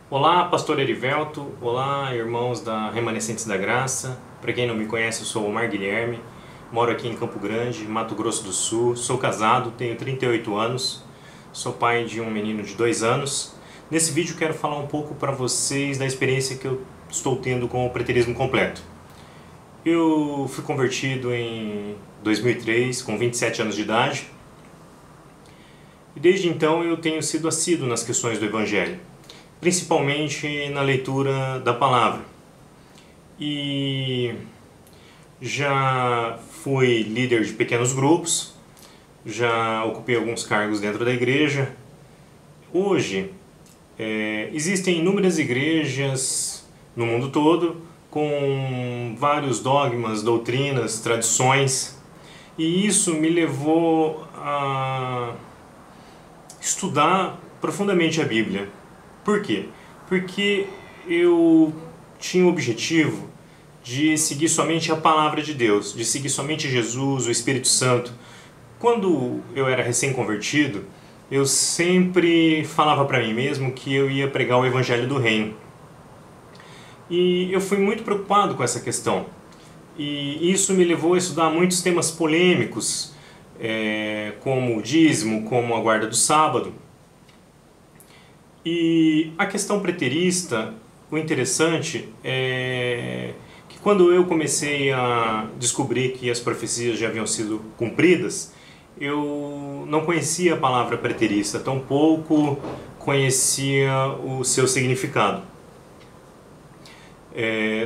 Olá, pastor Erivelto. Olá, irmãos da Remanescentes da Graça. Para quem não me conhece, eu sou o Omar Guilherme. Moro aqui em Campo Grande, Mato Grosso do Sul. Sou casado, tenho 38 anos. Sou pai de um menino de 2 anos. Nesse vídeo quero falar um pouco para vocês da experiência que eu estou tendo com o preterismo completo. Eu fui convertido em 2003, com 27 anos de idade. E desde então eu tenho sido assíduo nas questões do Evangelho, principalmente na leitura da palavra. E já fui líder de pequenos grupos, já ocupei alguns cargos dentro da igreja. Hoje existem inúmeras igrejas no mundo todo com vários dogmas, doutrinas, tradições, e isso me levou a estudar profundamente a Bíblia. Por quê? Porque eu tinha o objetivo de seguir somente a palavra de Deus, de seguir somente Jesus, o Espírito Santo. Quando eu era recém-convertido, eu sempre falava para mim mesmo que eu ia pregar o Evangelho do Reino. E eu fui muito preocupado com essa questão. E isso me levou a estudar muitos temas polêmicos, como o dízimo, como a guarda do sábado. E a questão preterista, o interessante é que quando eu comecei a descobrir que as profecias já haviam sido cumpridas, eu não conhecia a palavra preterista, tampouco conhecia o seu significado.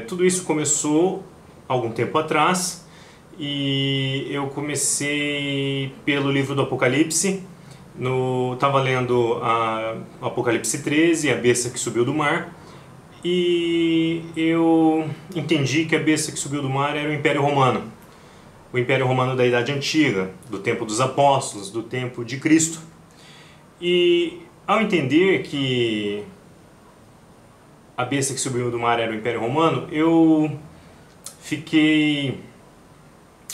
Tudo isso começou algum tempo atrás e eu comecei pelo livro do Apocalipse. Estava lendo Apocalipse 13, a besta que subiu do mar, e eu entendi que a besta que subiu do mar era o Império Romano. O Império Romano da Idade Antiga, do tempo dos apóstolos, do tempo de Cristo. E ao entender que a besta que subiu do mar era o Império Romano, eu fiquei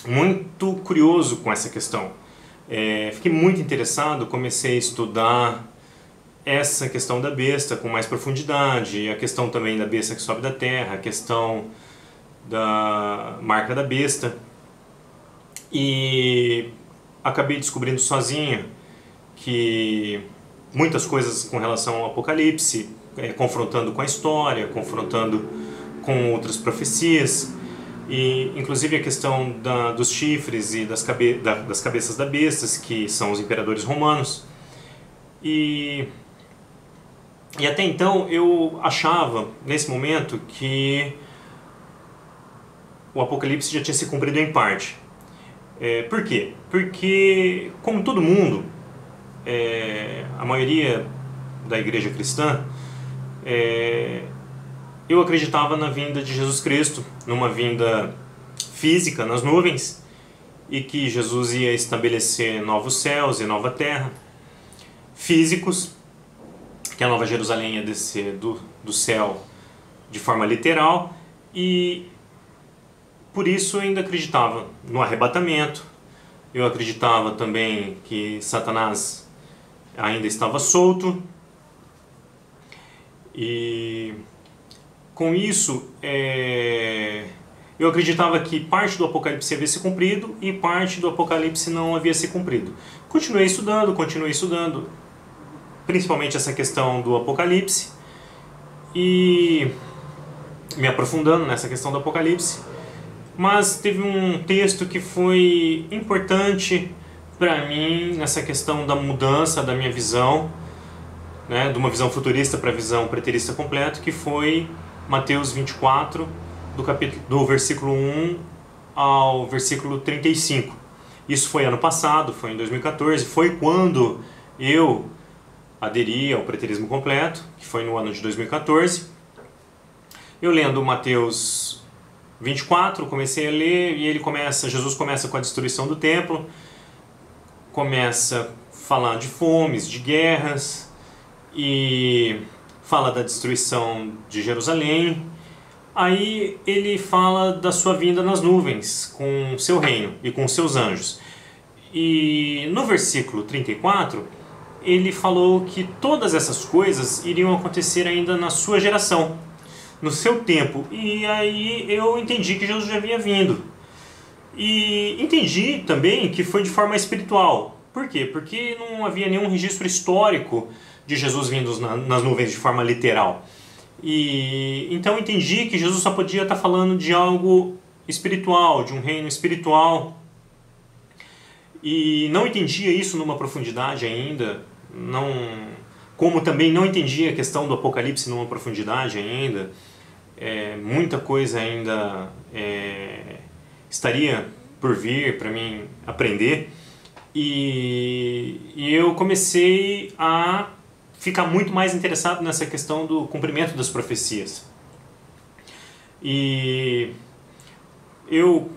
muito curioso com essa questão. Fiquei muito interessado, comecei a estudar essa questão da besta com mais profundidade, a questão também da besta que sobe da terra, a questão da marca da besta, e acabei descobrindo sozinho que muitas coisas com relação ao Apocalipse, confrontando com a história, confrontando com outras profecias, e inclusive a questão dos chifres e das cabeças da bestas, que são os imperadores romanos. E até então eu achava, nesse momento, que o Apocalipse já tinha se cumprido em parte. Por quê? Porque, como todo mundo, a maioria da igreja cristã, eu acreditava na vinda de Jesus Cristo, numa vinda física nas nuvens, e que Jesus ia estabelecer novos céus e nova terra, físicos, que a Nova Jerusalém ia descer do céu de forma literal, e por isso eu ainda acreditava no arrebatamento. Eu acreditava também que Satanás ainda estava solto, e com isso, eu acreditava que parte do Apocalipse havia se cumprido e parte do Apocalipse não havia se cumprido. Continuei estudando, principalmente essa questão do Apocalipse, e me aprofundando nessa questão do Apocalipse. Mas teve um texto que foi importante para mim nessa questão da mudança da minha visão, né, de uma visão futurista para a visão preterista completa, que foi Mateus 24, do versículo 1 ao versículo 35. Isso foi ano passado, foi em 2014, foi quando eu aderi ao preterismo completo, que foi no ano de 2014. Eu lendo Mateus 24, comecei a ler, e Jesus começa com a destruição do templo, começa falando de fomes, de guerras, e fala da destruição de Jerusalém. Aí ele fala da sua vinda nas nuvens, com o seu reino e com os seus anjos. E no versículo 34, ele falou que todas essas coisas iriam acontecer ainda na sua geração, no seu tempo. E aí eu entendi que Jesus já havia vindo. E entendi também que foi de forma espiritual. Por quê? Porque não havia nenhum registro histórico de Jesus vindo nas nuvens de forma literal. E então entendi que Jesus só podia estar falando de algo espiritual, de um reino espiritual. E não entendia isso numa profundidade ainda, como também não entendia a questão do Apocalipse numa profundidade ainda. Muita coisa ainda estaria por vir para mim aprender. E eu comecei a ficar muito mais interessado nessa questão do cumprimento das profecias. E eu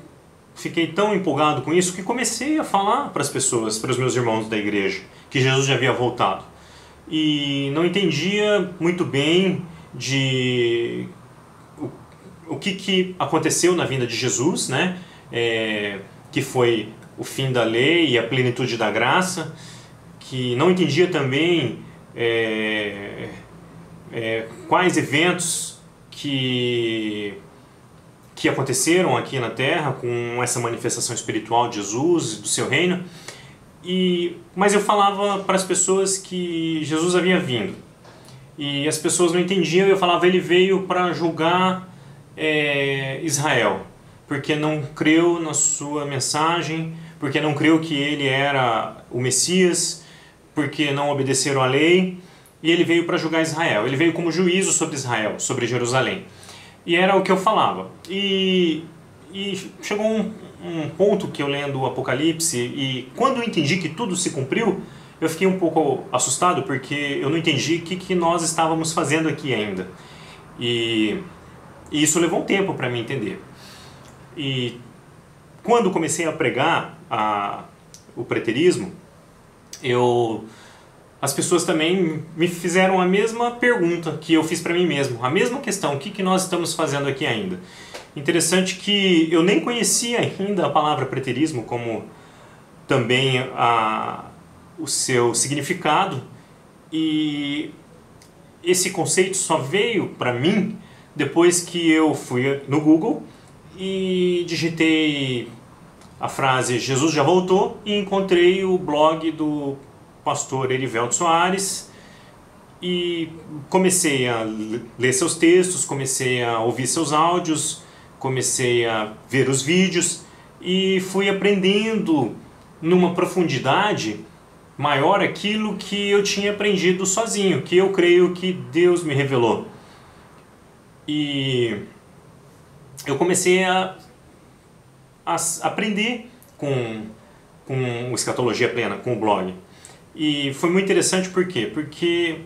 fiquei tão empolgado com isso que comecei a falar para as pessoas, para os meus irmãos da igreja, que Jesus já havia voltado. E não entendia muito bem o que aconteceu na vinda de Jesus, né? Que foi o fim da lei e a plenitude da graça, que não entendia também quais eventos que aconteceram aqui na Terra com essa manifestação espiritual de Jesus e do seu reino. Mas eu falava para as pessoas que Jesus havia vindo. E as pessoas não entendiam, e eu falava, ele veio para julgar Israel, porque não creu na sua mensagem, porque não creu que ele era o Messias, porque não obedeceram à lei, e ele veio para julgar Israel. Ele veio como juízo sobre Israel, sobre Jerusalém. E era o que eu falava. E chegou um ponto que eu lendo o Apocalipse, e quando eu entendi que tudo se cumpriu, eu fiquei um pouco assustado, porque eu não entendi o que nós estávamos fazendo aqui ainda. E isso levou um tempo para mim entender. E quando comecei a pregar o preterismo, as pessoas também me fizeram a mesma pergunta que eu fiz para mim mesmo, a mesma questão, o que nós estamos fazendo aqui ainda? Interessante que eu nem conhecia ainda a palavra preterismo, como também o seu significado, e esse conceito só veio para mim depois que eu fui no Google e digitei a frase Jesus já voltou e encontrei o blog do pastor Erivelto Soares e comecei a ler seus textos, comecei a ouvir seus áudios, comecei a ver os vídeos e fui aprendendo numa profundidade maior aquilo que eu tinha aprendido sozinho, que eu creio que Deus me revelou. E eu comecei a aprender com o Escatologia Plena, com o blog. E foi muito interessante, por quê? Porque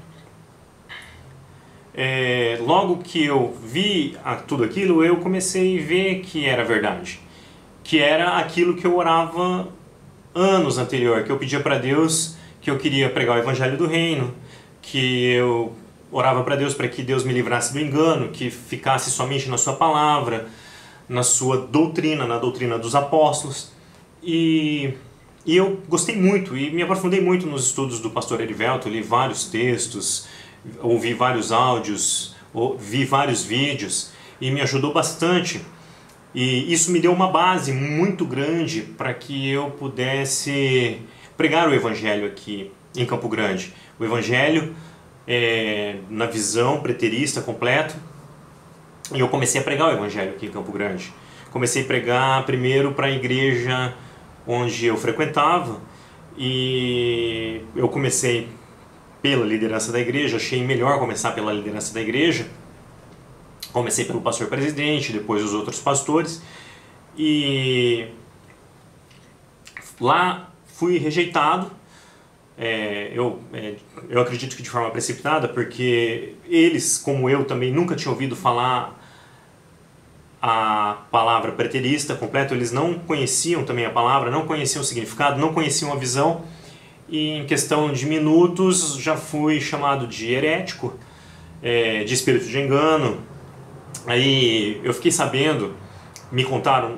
logo que eu vi tudo aquilo, eu comecei a ver que era verdade. Que era aquilo que eu orava anos anterior, que eu pedia para Deus, que eu queria pregar o Evangelho do Reino, que eu orava para Deus para que Deus me livrasse do engano, que ficasse somente na sua palavra, na sua doutrina, na doutrina dos apóstolos. E eu gostei muito e me aprofundei muito nos estudos do pastor Erivelto, li vários textos, ouvi vários áudios, vi vários vídeos e me ajudou bastante. E isso me deu uma base muito grande para que eu pudesse pregar o Evangelho aqui em Campo Grande. O Evangelho na visão preterista completa. E eu comecei a pregar o Evangelho aqui em Campo Grande. Comecei a pregar primeiro para a igreja onde eu frequentava, e eu comecei pela liderança da igreja, achei melhor começar pela liderança da igreja. Comecei pelo pastor presidente, depois os outros pastores, e lá fui rejeitado. Eu acredito que de forma precipitada, porque eles, como eu, também nunca tinham ouvido falar a palavra preterista completo, eles não conheciam também a palavra, não conheciam o significado, não conheciam a visão, e em questão de minutos já fui chamado de herético, de espírito de engano. Aí eu fiquei sabendo, me contaram,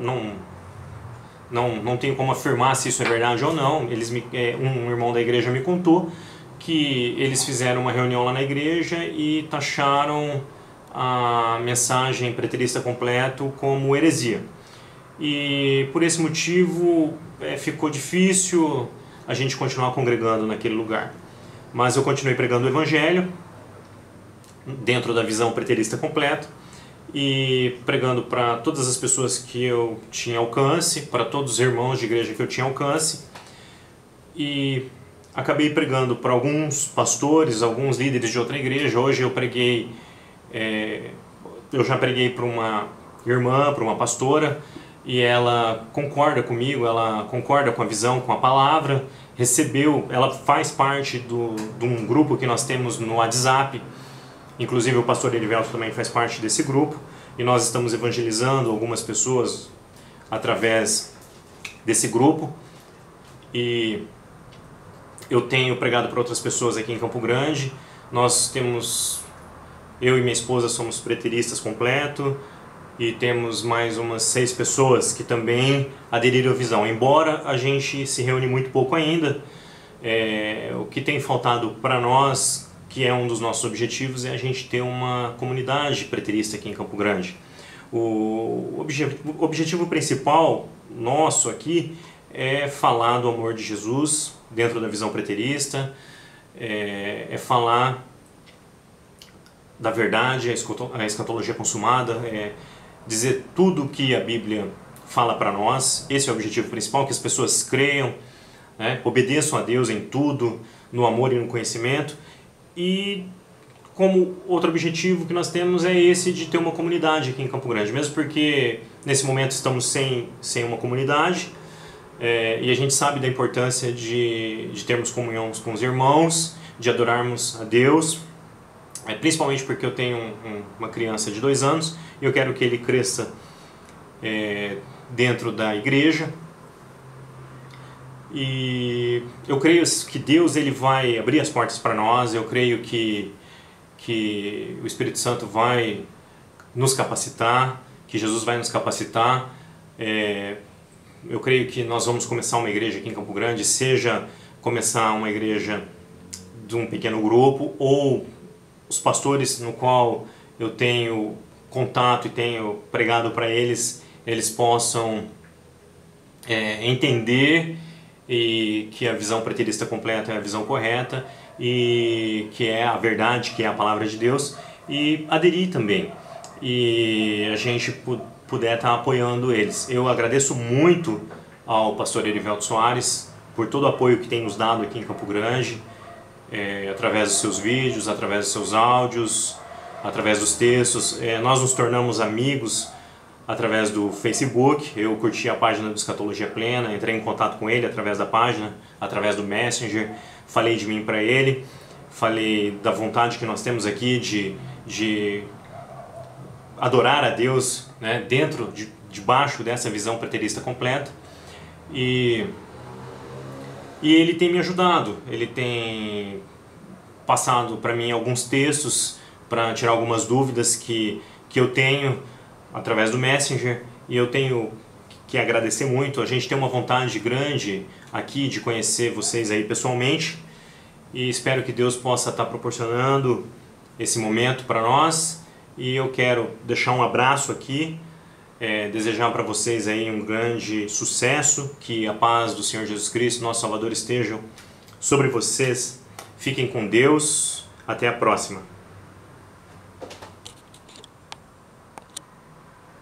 não tenho como afirmar se isso é verdade ou não, um irmão da igreja me contou que eles fizeram uma reunião lá na igreja e taxaram a mensagem preterista completo como heresia. E por esse motivo ficou difícil a gente continuar congregando naquele lugar. Mas eu continuei pregando o evangelho dentro da visão preterista completa e pregando para todas as pessoas que eu tinha alcance, para todos os irmãos de igreja que eu tinha alcance. E acabei pregando para alguns pastores, alguns líderes de outra igreja. Hoje eu já preguei para uma irmã, para uma pastora, e ela concorda comigo, ela concorda com a visão, com a palavra, ela faz parte de um grupo que nós temos no WhatsApp, inclusive o pastor Erivelto também faz parte desse grupo, e nós estamos evangelizando algumas pessoas através desse grupo, e eu tenho pregado para outras pessoas aqui em Campo Grande. Eu e minha esposa somos preteristas completo, e temos mais umas 6 pessoas que também aderiram à visão. Embora a gente se reúne muito pouco ainda, o que tem faltado para nós, que é um dos nossos objetivos, é a gente ter uma comunidade preterista aqui em Campo Grande. O objetivo principal nosso aqui é falar do amor de Jesus dentro da visão preterista, é falar da verdade, a escatologia consumada, dizer tudo o que a Bíblia fala para nós. Esse é o objetivo principal, que as pessoas creiam, né, obedeçam a Deus em tudo, no amor e no conhecimento. E como outro objetivo que nós temos é esse de ter uma comunidade aqui em Campo Grande, mesmo porque nesse momento estamos sem uma comunidade, e a gente sabe da importância de termos comunhão com os irmãos, de adorarmos a Deus, principalmente porque eu tenho uma criança de 2 anos e eu quero que ele cresça dentro da igreja. E eu creio que Deus ele vai abrir as portas para nós. Eu creio que o Espírito Santo vai nos capacitar, que Jesus vai nos capacitar. Eu creio que nós vamos começar uma igreja aqui em Campo Grande, seja começar uma igreja de um pequeno grupo, ou os pastores no qual eu tenho contato e tenho pregado para eles, eles possam entender e que a visão preterista completa é a visão correta e que é a verdade, que é a palavra de Deus, e aderir também, e a gente puder estar apoiando eles. Eu agradeço muito ao pastor Erivelto Soares por todo o apoio que tem nos dado aqui em Campo Grande, através dos seus vídeos, através dos seus áudios, através dos textos. Nós nos tornamos amigos através do Facebook. Eu curti a página do Escatologia Plena, entrei em contato com ele através da página, através do Messenger, falei de mim para ele, falei da vontade que nós temos aqui de adorar a Deus, né, debaixo dessa visão preterista completa. E ele tem me ajudado, ele tem passado para mim alguns textos para tirar algumas dúvidas que eu tenho através do Messenger, e eu tenho que agradecer muito. A gente tem uma vontade grande aqui de conhecer vocês aí pessoalmente, e espero que Deus possa estar proporcionando esse momento para nós. E eu quero deixar um abraço aqui, desejar para vocês aí um grande sucesso, que a paz do Senhor Jesus Cristo, nosso Salvador, esteja sobre vocês. Fiquem com Deus, até a próxima.